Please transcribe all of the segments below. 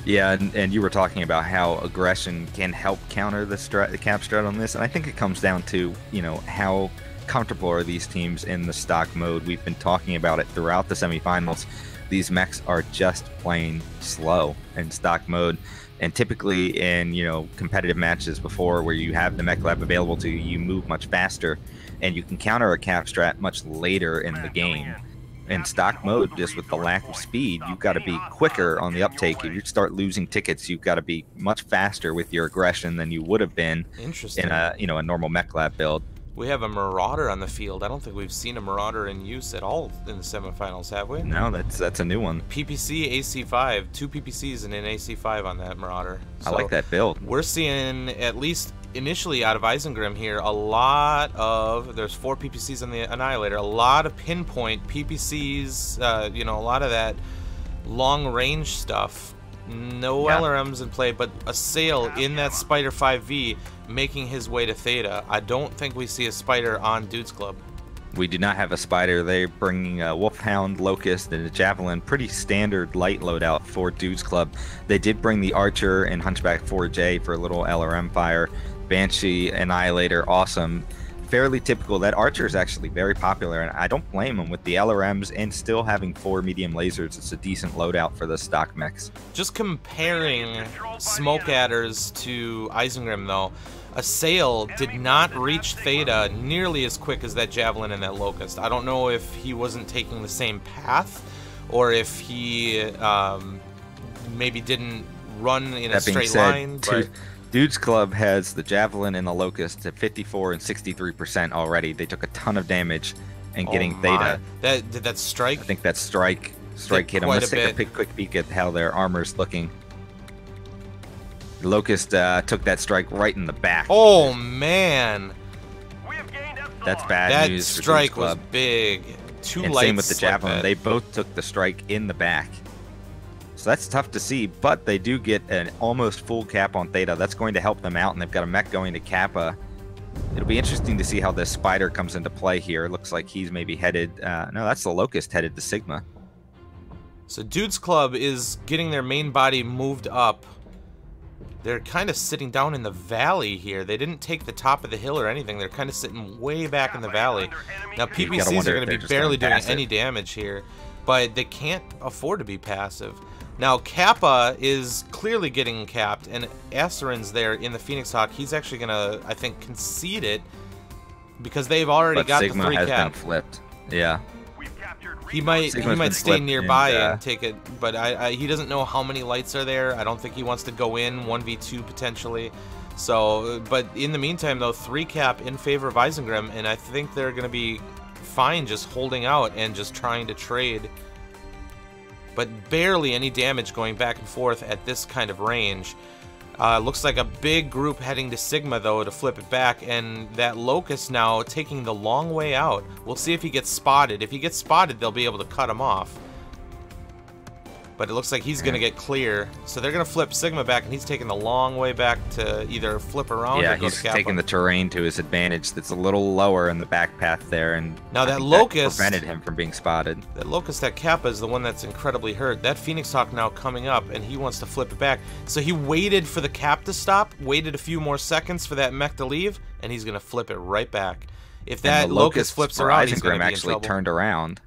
Yeah, and you were talking about how aggression can help counter the cap strat on this, and I think it comes down to, you know, how comfortable are these teams in the stock mode. We've been talking about it throughout the semifinals. These mechs are just plain slow in stock mode, and typically in, you know, competitive matches before where you have the mech lab available to you, you move much faster, and you can counter a cap strat much later in the game. In stock mode, just with the lack of speed, you've got to be quicker on the uptake. If you start losing tickets, you've got to be much faster with your aggression than you would have been in a, you know, a normal mech lab build. We have a Marauder on the field. I don't think we've seen a Marauder in use at all in the semifinals, have we? No, that's a new one. PPC AC5, 2 PPCs and an AC5 on that Marauder. So I like that build. We're seeing, at least initially out of Isengrim here, a lot of, there's 4 PPCs on the Annihilator, a lot of pinpoint PPCs, you know, a lot of that long range stuff. No LRMs in play, but a Sail in that Spider 5V making his way to Theta. I don't think we see a Spider on DudesClub. We do not have a Spider. They're bringing a Wolfhound, Locust, and a Javelin. Pretty standard light loadout for DudesClub. They did bring the Archer and Hunchback 4J for a little LRM fire. Banshee, Annihilator, awesome. Fairly typical. That Archer is actually very popular, and I don't blame him with the LRMs and still having 4 medium lasers. It's a decent loadout for the stock mechs. Just comparing Smoke Adders to Isengrim, though, a Sail did not reach Theta nearly as quick as that Javelin and that Locust. I don't know if he wasn't taking the same path, or if he maybe didn't run in a straight line. But DudesClub has the Javelin and the Locust at 54 and 63% already. They took a ton of damage and getting Theta. Did that strike? I think that strike hit them. Let's take a quick peek at how their armor's looking. The Locust took that strike right in the back. Oh man, that's bad news. That strike was big. And same with the Javelin. They both took the strike in the back. So that's tough to see, but they do get an almost full cap on Theta. That's going to help them out, and they've got a mech going to Kappa. It'll be interesting to see how this Spider comes into play here. It looks like he's maybe headed... no, that's the Locust headed to Sigma. So DudesClub is getting their main body moved up. They're kind of sitting down in the valley here. They didn't take the top of the hill or anything. They're kind of sitting way back in the valley. Now PPCs are going to be barely doing any damage here, but they can't afford to be passive. Now Kappa is clearly getting capped, and Asarin's there in the Phoenix Hawk. He's actually going to, I think, concede it because they've already got Sigma the 3 has cap. Been flipped. Yeah. He might stay nearby and take it, but he doesn't know how many lights are there. I don't think he wants to go in 1v2 potentially. So, but in the meantime, though, 3 cap in favor of Isengrim, and I think they're going to be fine just holding out and just trying to trade. But barely any damage going back and forth at this kind of range. Looks like a big group heading to Sigma, though, to flip it back, and that Locust now taking the long way out. We'll see if he gets spotted. If he gets spotted, they'll be able to cut him off. But it looks like he's going to get clear. So they're going to flip Sigma back, and he's taking the long way back to either flip around or go to Kappa. Yeah, he's taking the terrain to his advantage. That's a little lower in the back path there, and now that Locust prevented him from being spotted. That Locust at Kappa is the one that's incredibly hurt. That Phoenix Hawk now coming up, and he wants to flip it back. So he waited for the cap to stop, waited a few more seconds for that mech to leave, and he's going to flip it right back. If that Locust flips around, he's going to be in trouble. Turned around.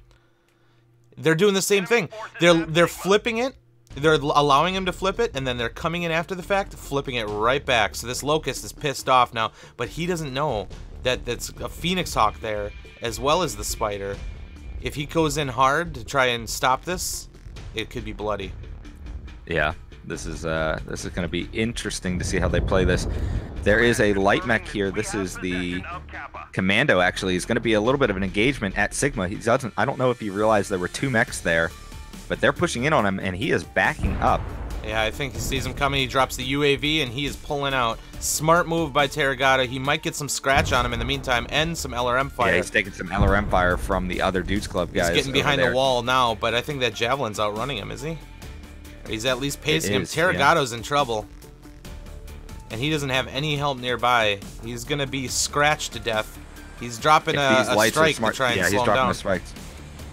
They're doing the same thing. They're flipping it. They're allowing him to flip it, and then they're coming in after the fact, flipping it right back. So this Locust is pissed off now, but he doesn't know that that's a Phoenix Hawk there, as well as the Spider. If he goes in hard to try and stop this, it could be bloody. Yeah, this is going to be interesting to see how they play this. There is a light mech here. This is the Commando, actually. He's going to be a little bit of an engagement at Sigma. He doesn't. I don't know if he realized there were 2 mechs there, but they're pushing in on him, and he is backing up. Yeah, I think he sees him coming. He drops the UAV, and he is pulling out. Smart move by Terragata. He might get some scratch on him in the meantime, and some LRM fire. Yeah, he's taking some LRM fire from the other DudesClub guys. He's getting behind the wall now, but I think that Javelin's outrunning him, is he? He's at least pacing him. Terragato's in trouble. And he doesn't have any help nearby. He's going to be scratched to death. He's dropping a strike to try and slow him down. A strike.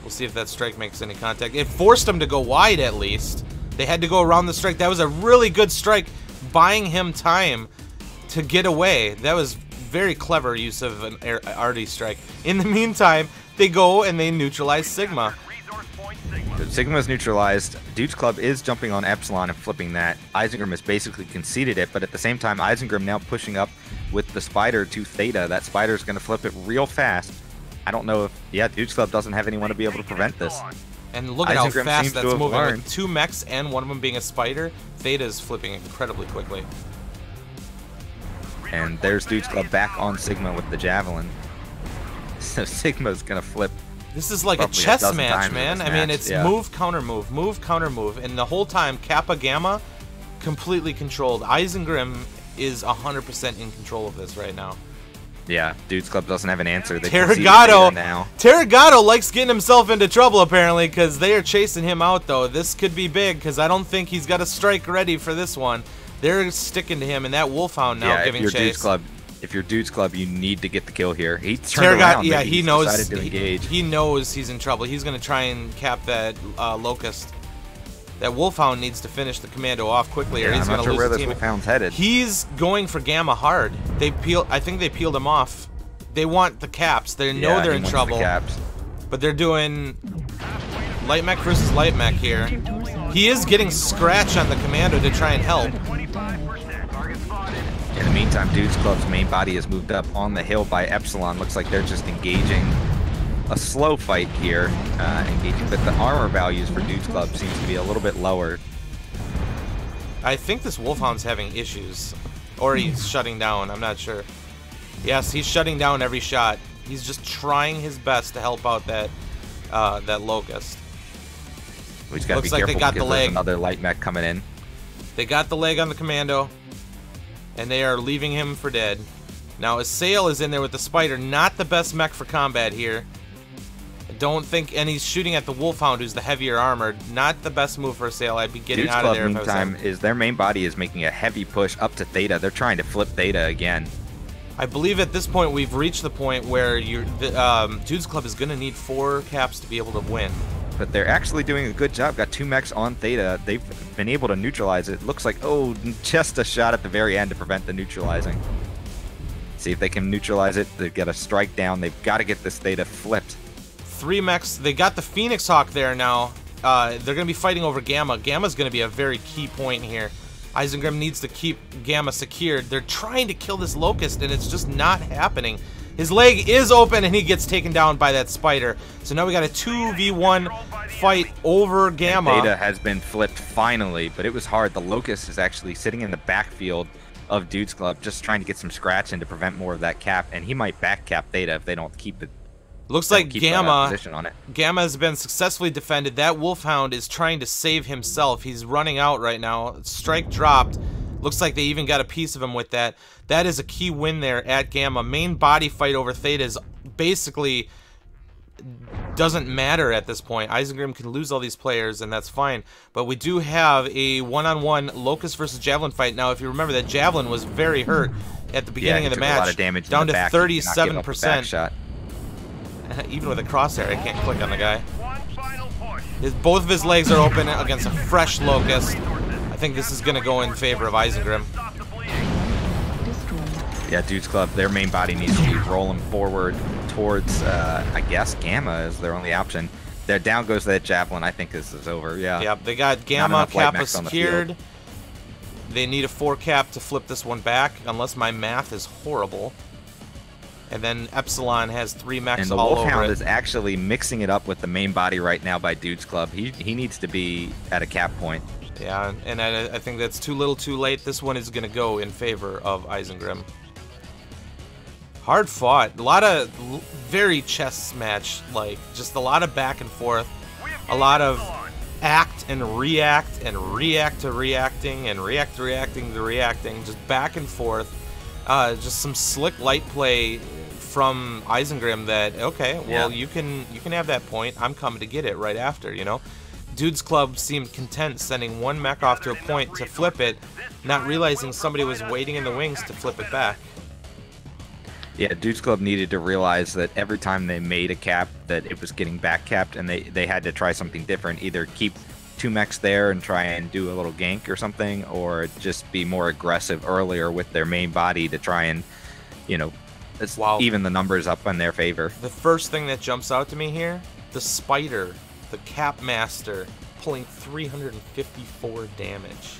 We'll see if that strike makes any contact. It forced him to go wide, at least. They had to go around the strike. That was a really good strike, buying him time to get away. That was very clever use of an RD strike. In the meantime, they go and they neutralize Sigma. Sigma's neutralized. DudesClub is jumping on Epsilon and flipping that. Isengrim has basically conceded it, but at the same time, Isengrim now pushing up with the Spider to Theta. That Spider's going to flip it real fast. I don't know if... Yeah, DudesClub doesn't have anyone to be able to prevent this. And look at how fast that's moving. With 2 mechs and one of them being a Spider, Theta's flipping incredibly quickly. And there's DudesClub back on Sigma with the Javelin. So Sigma's going to flip. This is like a chess match, man. I mean, it's move, counter move, move, counter move. And the whole time, Kappa Gamma completely controlled. Isengrim is 100% in control of this right now. Yeah, DudesClub doesn't have an answer. Terragato likes getting himself into trouble, apparently, because they are chasing him out, though. This could be big, because I don't think he's got a strike ready for this one. They're sticking to him, and that Wolfhound now giving chase. If you're DudesClub, you need to get the kill here. He turned around. Yeah, he knows. He knows he's in trouble. He's going to try and cap that Locust. That Wolfhound needs to finish the Commando off quickly, or he's going to lose the team. I'm not sure where this Wolfhound's headed. He's going for Gamma hard. I think they peeled him off. They want the caps. They know they're in trouble. But they're doing light mech versus light mech here. He is getting scratch on the Commando to try and help. In the meantime, DudesClub's main body is moved up on the hill by Epsilon. Looks like they're just engaging a slow fight here, but the armor values for DudesClub seems to be a little bit lower. I think this Wolfhound's having issues, or he's shutting down. I'm not sure. Yes, he's shutting down every shot. He's just trying his best to help out that that Locust. We just gotta be careful because there's another light mech coming in. They got the leg on the Commando, and they are leaving him for dead. Now, Assail is in there with the Spider. Not the best mech for combat here. Don't think, and he's shooting at the Wolfhound, who's the heavier armored. Not the best move for Assail. I'd be getting out of there. Meantime, their main body is making a heavy push up to Theta. They're trying to flip Theta again. I believe at this point we've reached the point where DudesClub is going to need 4 caps to be able to win. But they're actually doing a good job. Got 2 mechs on Theta. They've been able to neutralize it. Looks like, oh, just a shot at the very end to prevent the neutralizing. See if they can neutralize it. They've got a strike down. They've got to get this Theta flipped. 3 mechs. They got the Phoenix Hawk there now. They're going to be fighting over Gamma. Gamma's going to be a very key point here. Isengrim needs to keep Gamma secured. They're trying to kill this Locust, and it's just not happening. His leg is open, and he gets taken down by that Spider. So now we got a 2v1 fight over Gamma. And Theta has been flipped finally, but it was hard. The Locust is actually sitting in the backfield of DudesClub, just trying to get some scratch in to prevent more of that cap, and he might back cap Theta if they don't keep it. Looks like Gamma has been successfully defended. That Wolfhound is trying to save himself. He's running out right now. Strike dropped. Looks like they even got a piece of him with that. That is a key win there at Gamma. Main body fight over Theta is basically doesn't matter at this point. Isengrim can lose all these players, and that's fine. But we do have a one-on-one Locust versus Javelin fight. Now, if you remember, that Javelin was very hurt at the beginning of the match. A lot of damage down to back. 37%. Even with a crosshair, I can't click on the guy. Both of his legs are open against a fresh Locust. I think this is going to go in favor of Isengrim. Yeah, DudesClub, their main body needs to be rolling forward towards, I guess, Gamma is their only option. There down goes that Javelin. I think this is over, yeah. Yep, they got Gamma, Kappa secured. They need a 4 cap to flip this one back, unless my math is horrible. And then Epsilon has 3 mechs all over it. And the Wolfhound is actually mixing it up with the main body right now by DudesClub. He needs to be at a cap point. Yeah, and I think that's too little too late. This one is going to go in favor of Isengrim. Hard fought. A lot of very chess match, like just a lot of back and forth. A lot of act and react to reacting and react to reacting to reacting. Just back and forth. Just some slick light play from Isengrim that, okay, well, you can have that point. I'm coming to get it right after, you know. DudesClub seemed content sending 1 mech off to a point to flip it, not realizing somebody was waiting in the wings to flip it back. Yeah, DudesClub needed to realize that every time they made a cap that it was getting back capped, and they had to try something different. Either keep 2 mechs there and try and do a little gank or something, or just be more aggressive earlier with their main body to try and, you know, even the numbers up in their favor. The first thing that jumps out to me here, the Spider, the Cap Master, pulling 354 damage.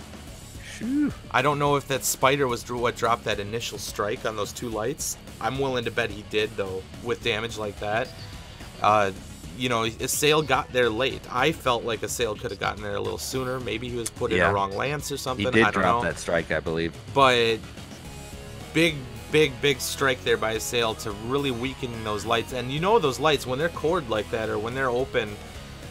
Shoo. I don't know if that Spider was what dropped that initial strike on those 2 lights. I'm willing to bet he did, though, with damage like that. You know, Assail got there late. I felt like Assail could have gotten there a little sooner. Maybe he was put in a wrong lance or something. He did I don't drop know. that strike, I believe. But big strike there by Assail to really weaken those lights. And you know those lights, when they're cored like that or when they're open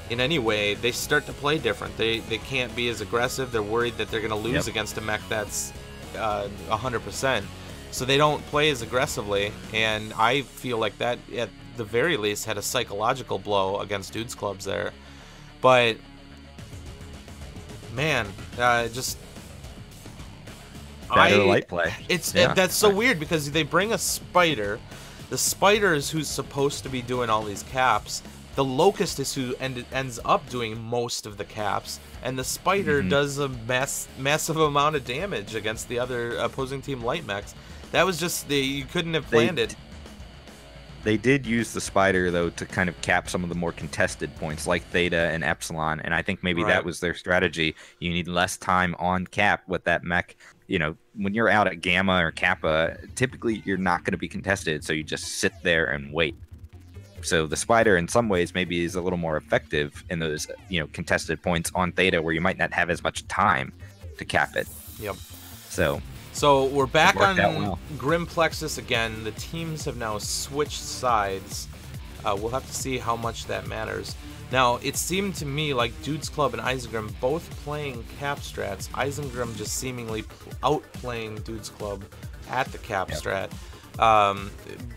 in any way, they start to play different. They can't be as aggressive. They're worried that they're going to lose against a mech that's 100%. So they don't play as aggressively. And I feel like that, at the very least, had a psychological blow against DudesClubs there. But, man, just... Better light play. That's so weird because they bring a Spider. The Spider is who's supposed to be doing all these caps. The Locust is who ends up doing most of the caps, and the Spider does a massive amount of damage against the other opposing team light mechs. That was just you couldn't have planned it. They did use the Spider, though, to kind of cap some of the more contested points, like Theta and Epsilon, and I think maybe that was their strategy. You need less time on cap with that mech. You know, when you're out at Gamma or Kappa, typically you're not going to be contested, so you just sit there and wait. So the Spider, in some ways, maybe is a little more effective in those, you know, contested points on Theta where you might not have as much time to cap it. Yep. So we're back on Grim Plexus again. The teams have now switched sides. We'll have to see how much that matters. Now, it seemed to me like DudesClub and Isengrim both playing cap strats. Isengrim just seemingly outplaying DudesClub at the cap strat.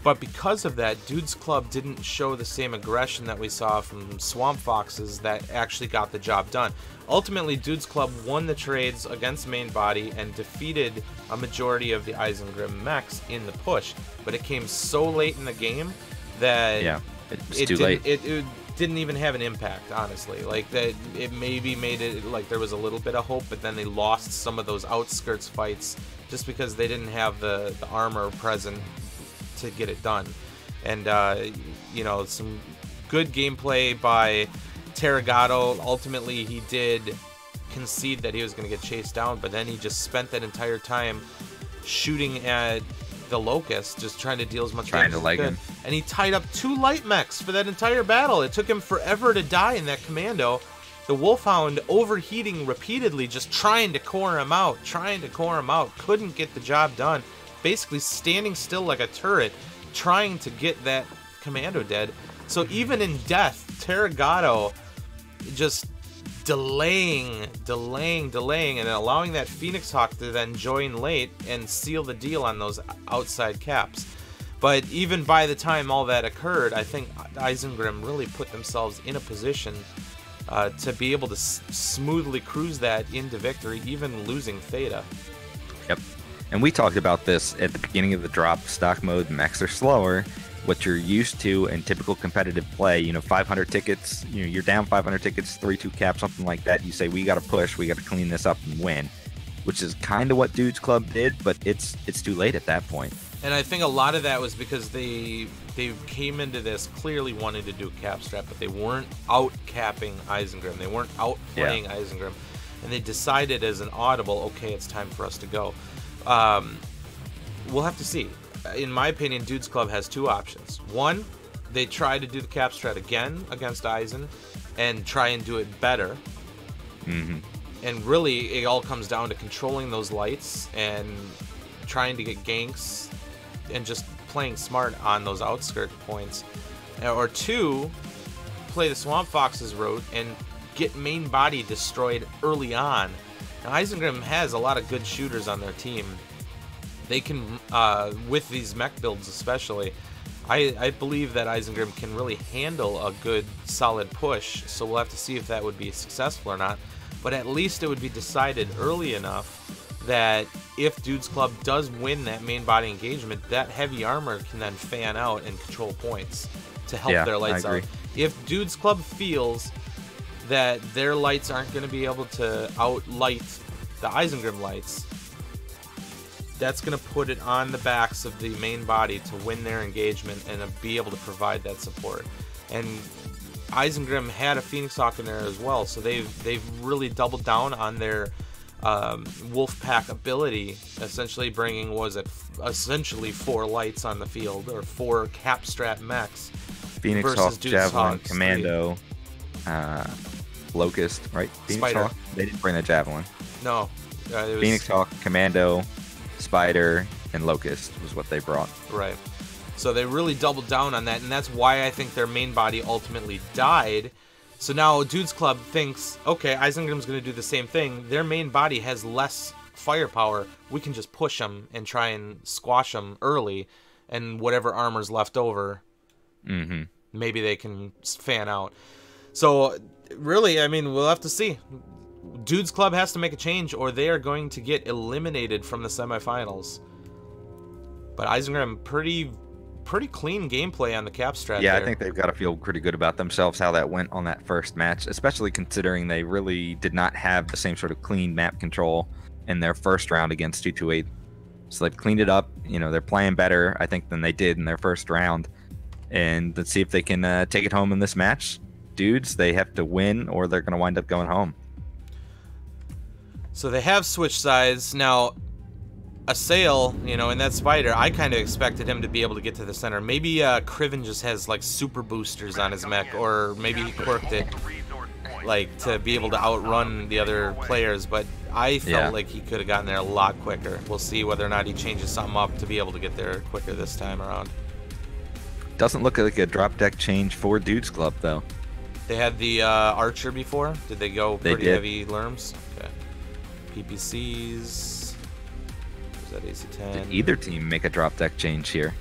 But because of that, DudesClub didn't show the same aggression that we saw from Swamp Foxes that actually got the job done. Ultimately, DudesClub won the trades against main body and defeated a majority of the Isengrim mechs in the push. But it came so late in the game that it didn't even have an impact, honestly. Like, that, it maybe made it like there was a little bit of hope, but then they lost some of those outskirts fights just because they didn't have the armor present to get it done. And you know, some good gameplay by Terragato. Ultimately, he did concede that he was going to get chased down, but then he just spent that entire time shooting at the Locust, just trying to deal as much damage as he could. And he tied up 2 light mechs for that entire battle. It took him forever to die in that commando. The Wolfhound overheating repeatedly, just trying to core him out, couldn't get the job done. Basically standing still like a turret, trying to get that commando dead. So even in death, Terragato just delaying, and then allowing that Phoenix Hawk to then join late and seal the deal on those outside caps. But even by the time all that occurred, I think Isengrim really put themselves in a position to be able to smoothly cruise that into victory, even losing Theta. Yep. And we talked about this at the beginning of the drop. Stock mode mechs are slower. What you're used to in typical competitive play, you know, 500 tickets, you know, you're down 500 tickets, 3-2 cap, something like that. You say, we got to push, we got to clean this up and win, which is kind of what DudesClub did, but it's too late at that point. And I think a lot of that was because they came into this clearly wanting to do a cap strat, but they weren't out capping Isengrim. They weren't out playing Isengrim. And they decided as an audible, okay, it's time for us to go. We'll have to see. In my opinion, DudesClub has 2 options. One, they try to do the cap strat again against Eisen and try and do it better. And really, it all comes down to controlling those lights and trying to get ganks and just playing smart on those outskirt points. Or 2, play the Swamp Foxes route and get main body destroyed early on. Now, Isengrim has a lot of good shooters on their team. They can, with these mech builds especially, I believe that Isengrim can really handle a good, solid push, so we'll have to see if that would be successful or not. But at least it would be decided early enough that if DudesClub does win that main body engagement, that heavy armor can then fan out and control points to help their lights out. If DudesClub feels that their lights aren't going to be able to outlight the Isengrim lights, that's going to put it on the backs of the main body to win their engagement and be able to provide that support. And Isengrim had a Phoenix Hawk in there as well, so they've really doubled down on their Wolfpack ability, essentially bringing, essentially 4 lights on the field, or 4 Capstrat mechs. Phoenix Hawk, Javelin, Commando, Locust, right? Phoenix Spider. Hawk? They didn't bring the Javelin. No. It was Phoenix Hawk, Commando, Spider, and Locust was what they brought. Right. So they really doubled down on that, and that's why I think their main body ultimately died. So now DudesClub thinks, okay, Isengrim's going to do the same thing. Their main body has less firepower. We can just push them and try and squash them early, and whatever armor's left over, maybe they can fan out. So really, I mean, we'll have to see. DudesClub has to make a change, or they are going to get eliminated from the semifinals. But Isengrim, pretty clean gameplay on the cap strat. Yeah, there. I think they've got to feel pretty good about themselves, how that went on that first match, especially considering they really did not have the same sort of clean map control in their first round against 228. So they've cleaned it up. You know, they're playing better, I think, than they did in their first round. And let's see if they can take it home in this match. Dudes, they have to win, or they're going to wind up going home. So they have switched sides. Now, Assail, you know, in that Spider, I kind of expected him to be able to get to the center. Maybe Kriven just has, like, super boosters on his mech, or maybe he quirked it, like, to be able to outrun the other players, but I felt like he could have gotten there a lot quicker. We'll see whether or not he changes something up to be able to get there quicker this time around. Doesn't look like a drop deck change for DudesClub, though. They had the Archer before? Did they go pretty heavy Lerms? Okay. PPCs... That AC-10. Did either team make a drop deck change here?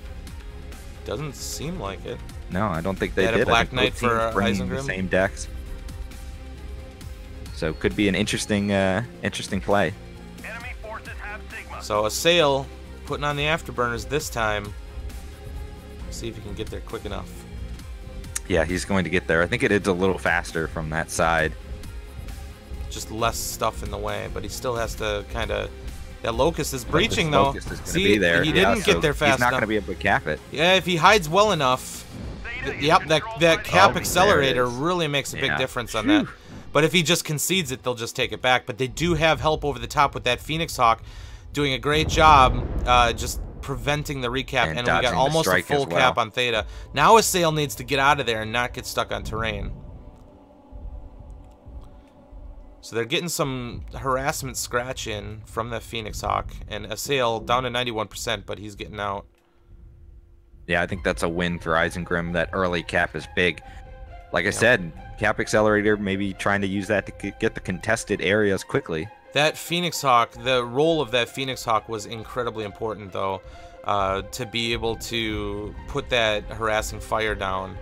Doesn't seem like it. No, I don't think they did. Had a Black Knight for Isengrim. The same decks. So could be an interesting, interesting play. Enemy forces have Sigma. So Assail putting on the afterburners this time. See if he can get there quick enough. Yeah, he's going to get there. I think it is a little faster from that side. Just less stuff in the way, but he still has to kind of. That Locust is breaching, though. Locust is going to be there. He didn't get there fast enough. He's not going to be able to cap it. Yeah, if he hides well enough. Yep, that cap accelerator really makes a big difference on that. But if he just concedes it, they'll just take it back. But they do have help over the top with that Phoenix Hawk doing a great job just preventing the recap. And we got almost a full cap on Theta. Now Assail needs to get out of there and not get stuck on terrain. So they're getting some harassment scratch in from the Phoenix Hawk, and Assail down to 91%, but he's getting out. Yeah, I think that's a win for Isengrim. That early cap is big. Like I said, cap accelerator, maybe trying to use that to get the contested areas quickly. That Phoenix Hawk, the role of that Phoenix Hawk was incredibly important, though, to be able to put that harassing fire down.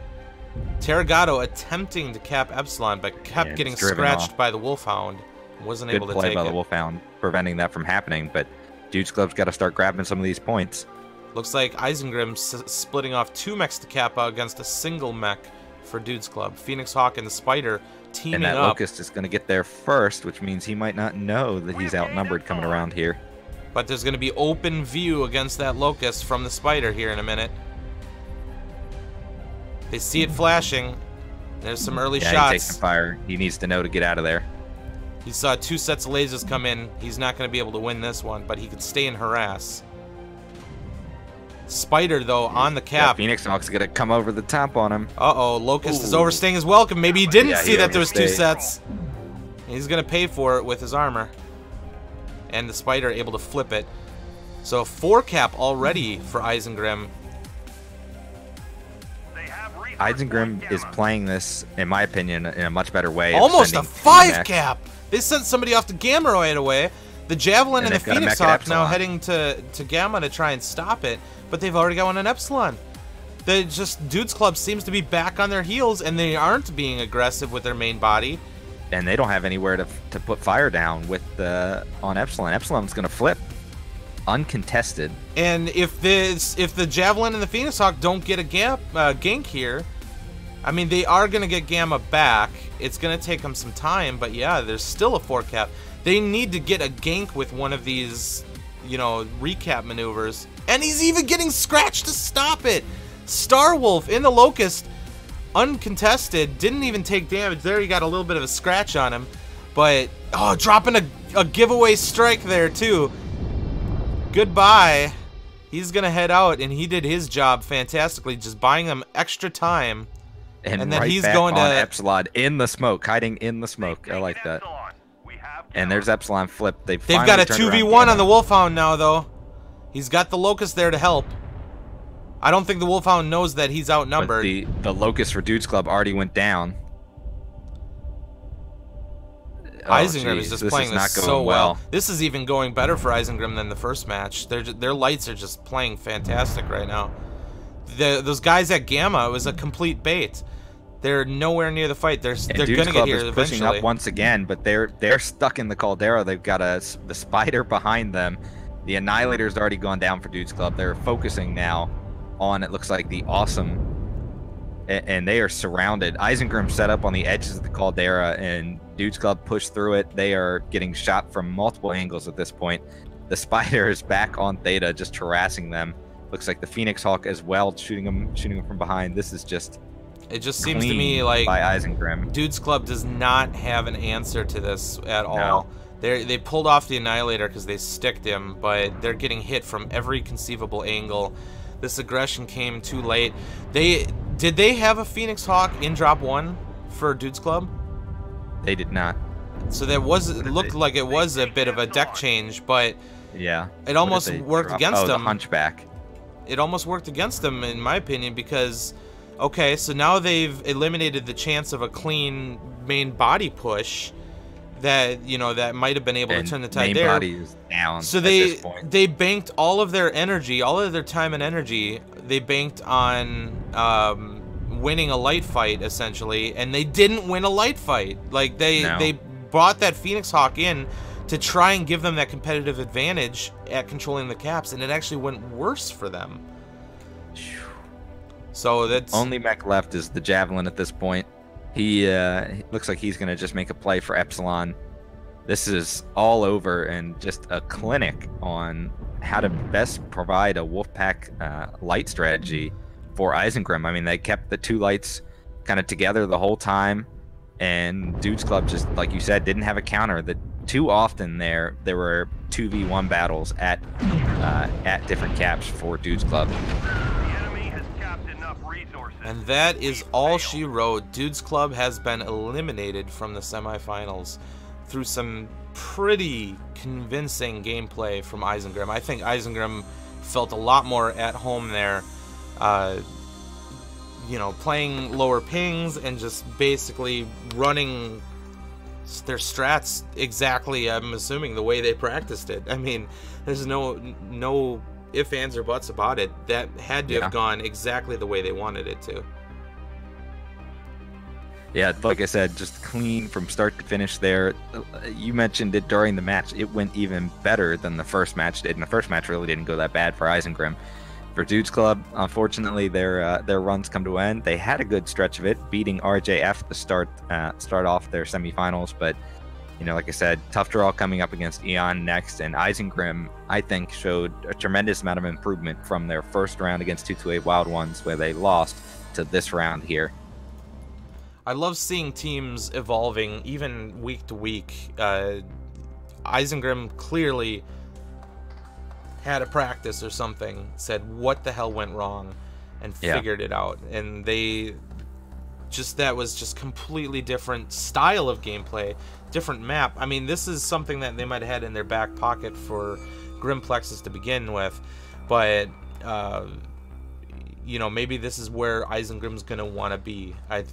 Terragato attempting to cap Epsilon, but kept getting scratched by the Wolfhound. Wasn't able to take it. Good play by the Wolfhound, preventing that from happening, but DudesClub's got to start grabbing some of these points. Looks like Isengrim splitting off 2 mechs to cap against a single mech for DudesClub. Phoenix Hawk and the Spider teaming up. And that Locust is going to get there first, which means he might not know that he's outnumbered coming around here. But there's going to be open view against that Locust from the Spider here in a minute. They see it flashing. There's some early shots. He takes the fire. He needs to know to get out of there. He saw 2 sets of lasers come in. He's not going to be able to win this one, but he could stay and harass. Spider, though, on the cap. Yeah, Phoenix Hawk's going to come over the top on him. Uh-oh, Locust is overstaying his welcome. Maybe he didn't see that there was 2 sets. He's going to pay for it with his armor. And the Spider able to flip it. So 4 cap already for Isengrim. Isengrim is playing this, in my opinion, in a much better way. Almost a 5 cap! They sent somebody off to Gamma right away. The Javelin and the Phoenix Hawk now heading to Gamma to try and stop it, but they've already got one on Epsilon. DudesClub seems to be back on their heels, and they aren't being aggressive with their main body. And they don't have anywhere to put fire down with on Epsilon. Epsilon's going to flip. Uncontested. And if the Javelin and the Phoenix Hawk don't get a gank here, I mean, they are going to get Gamma back. It's going to take them some time, but yeah, there's still a 4 cap. They need to get a gank with one of these, you know, recap maneuvers. And he's even getting scratched to stop it. Starwolf in the Locust, uncontested, didn't even take damage. There he got a little bit of a scratch on him. But, oh, dropping a giveaway strike there, too. Goodbye. He's going to head out, and he did his job fantastically, just buying them extra time. And then right he's back going on to Epsilon in the smoke, hiding in the smoke. I like that. And there's Epsilon flip. They've got a 2v1 on the Wolfhound now, though. He's got the Locust there to help. I don't think the Wolfhound knows that he's outnumbered. But the Locust for DudesClub already went down. Isengrim is just playing this so well. This is even going better for Isengrim than the first match. Their lights are just playing fantastic right now. Those guys at Gamma, it was a complete bait. They're nowhere near the fight. They're gonna get here eventually. Pushing up once again, but they're stuck in the Caldera. They've got the Spider behind them. The Annihilator's already gone down for DudesClub. They're focusing now on, it looks like, the Awesome, and they are surrounded. Isengrim set up on the edges of the Caldera, and DudesClub pushed through it. They are getting shot from multiple angles at this point. The Spider is back on Theta, just harassing them. Looks like the Phoenix Hawk as well, shooting them from behind. This is just... It just seems to me like by Isengrim. DudesClub does not have an answer to this at all. No. They pulled off the Annihilator because they sticked him, but they're getting hit from every conceivable angle. This aggression came too late. Did they have a Phoenix Hawk in drop 1 for DudesClub? They did not. So it looked like it was a bit of a deck change, but yeah, it almost worked against them. The Hunchback. It almost worked against them, in my opinion, because okay, so now they've eliminated the chance of a clean main body push that, you know, that might have been able to turn the tide there. Main body is down. So they banked all of their energy, all of their time and energy. They banked on winning a light fight, essentially, and they didn't win a light fight. Like they brought that Phoenix Hawk in to try and give them that competitive advantage at controlling the caps, and it actually went worse for them. So that's only mech left is the Javelin at this point. He looks like he's gonna just make a play for Epsilon. This is all over, and just a clinic on how to best provide a Wolfpack light strategy for Isengrim. I mean, they kept the 2 lights kind of together the whole time, and DudesClub, just like you said, didn't have a counter. Too often there were 2v1 battles at different caps for DudesClub. And that is all she wrote. DudesClub has been eliminated from the semifinals through some pretty convincing gameplay from Isengrim. I think Isengrim felt a lot more at home there, you know, playing lower pings and just basically running their strats exactly, I'm assuming, the way they practiced it. I mean, there's no ifs, ands, or buts about it. That had to have gone exactly the way they wanted it to. Yeah, like I said, just clean from start to finish there. You mentioned it during the match. It went even better than the first match did, and the first match really didn't go that bad for Isengrim. For DudesClub, unfortunately, their runs come to an end. They had a good stretch of it, beating RJF to start off their semifinals, but you know, like I said, tough draw coming up against Eon next, and Isengrim, I think, showed a tremendous amount of improvement from their first round against 228 Wild Ones, where they lost, to this round here. I love seeing teams evolving, even week to week. Isengrim clearly had a practice or something, said what the hell went wrong, and figured it out. And that was just completely different style of gameplay, different map. I mean, this is something that they might have had in their back pocket for Grimplexes to begin with, but you know, maybe this is where Isengrim's gonna want to be. I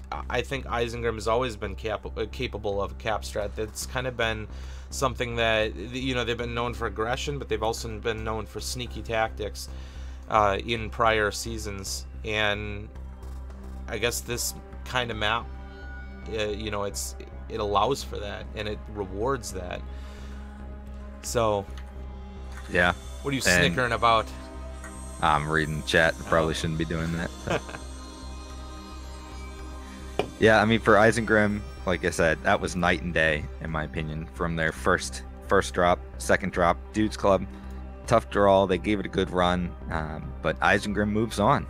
think Isengrim has always been capable of a cap strat. That's kind of been something that, you know, they've been known for aggression, but they've also been known for sneaky tactics in prior seasons. And I guess this kind of map, you know, it allows for that, and it rewards that. So yeah, what are you snickering about? I'm reading chat. Probably shouldn't be doing that. Yeah, I mean, for Isengrim, like I said, that was night and day, in my opinion, from their first drop, second drop. DudesClub, tough draw. They gave it a good run, but Isengrim moves on.